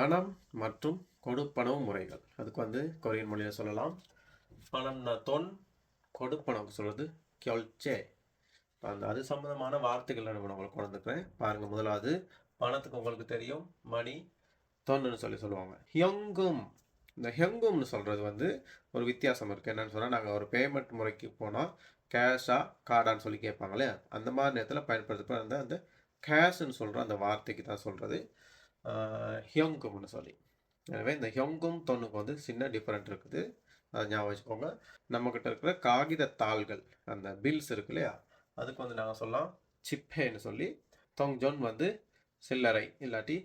பணம் மற்றும் கொடுப்பனவு முறைகள். அதுக்கு வந்து கொரியன் மொழியில் சொல்லலாம். பணம்னா தொன், கொடுப்பனவு சொல்கிறது கியோல்சே. அந்த அது சம்பந்தமான வார்த்தைகள் நான் உங்களுக்கு கொண்டு வந்துக்கிறேன் பாருங்கள். முதலாவது பணத்துக்கு உங்களுக்கு தெரியும் மணி, தொன்னு சொல்லி சொல்லுவாங்க. ஹியங்கும், இந்த ஹியங்கும்னு சொல்கிறது வந்து ஒரு வித்தியாசம் இருக்குது. என்னென்னு சொன்னால், நாங்கள் ஒரு பேமெண்ட் முறைக்கு போனால் கேஷா கார்டான்னு சொல்லி கேட்பாங்களே, அந்த மாதிரி நேரத்தில் பயன்படுத்தப்படுற அந்த கேஷ்ன்னு சொல்கிற அந்த வார்த்தைக்கு தான் சொல்கிறது ஹியங்கும்னு சொல்லி. எனவே இந்த ஹியங்கும் தொன்னுக்கு வந்து சின்ன டிஃப்ரெண்ட் இருக்குது, அதை ஞாபகம் வச்சுக்கோங்க. நம்மக்கிட்ட இருக்கிற காகித தாள்கள், அந்த பில்ஸ் இருக்கு இல்லையா, அதுக்கு வந்து நாங்கள் சொல்லலாம் சிப்பேன்னு சொல்லி. தொங்ஜொன் வந்து சில்லறை இல்லாட்டி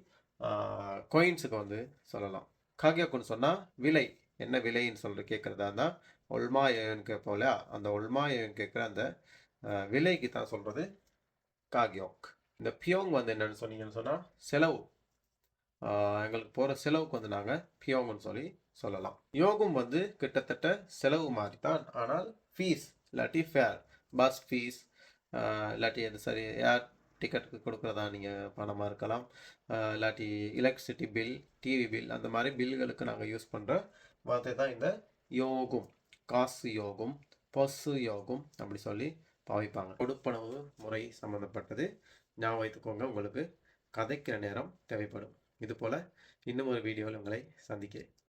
கோயின்ஸுக்கு வந்து சொல்லலாம். காகியக்குன்னு சொன்னால் விலை, என்ன விலைன்னு சொல்கிற கேட்குறதா இருந்தால் ஒல்மா ஏன்னு கேட்போம் இல்லையா, அந்த ஒல்மா ஏன்னு கேட்குற அந்த விலைக்கு தான் சொல்கிறது காகியோக். இந்த பியோங் வந்து என்னென்னு சொன்னீங்கன்னு சொன்னால் செலவு, எங்களுக்கு போகிற செலவுக்கு வந்து நாங்கள் பியோங்னு சொல்லி சொல்லலாம். யோகும் வந்து கிட்டத்தட்ட செலவு மாதிரி தான், ஆனால் ஃபீஸ் இல்லாட்டி ஃபேர், பஸ் ஃபீஸ் இல்லாட்டி அது சரி ஏர் டிக்கெட்டுக்கு கொடுக்குறதா நீங்கள் பணமாக இருக்கலாம், இல்லாட்டி எலக்ட்ரிசிட்டி பில், டிவி பில், அந்த மாதிரி பில்களுக்கு நாங்கள் யூஸ் பண்ணுற வார்த்தை தான் இந்த யோகும். காசு யோகும், பொசு யோகும் அப்படி சொல்லி பாவிப்பாங்க. கொடுப்பனவு முறை சம்மந்தப்பட்டது ஞாபகம் வைத்துக்கோங்க. உங்களுக்கு கதைக்கிற நேரம் தேவைப்படும். இதுபோல் இன்னும் ஒரு வீடியோவில் உங்களை சந்திக்கிறேன்.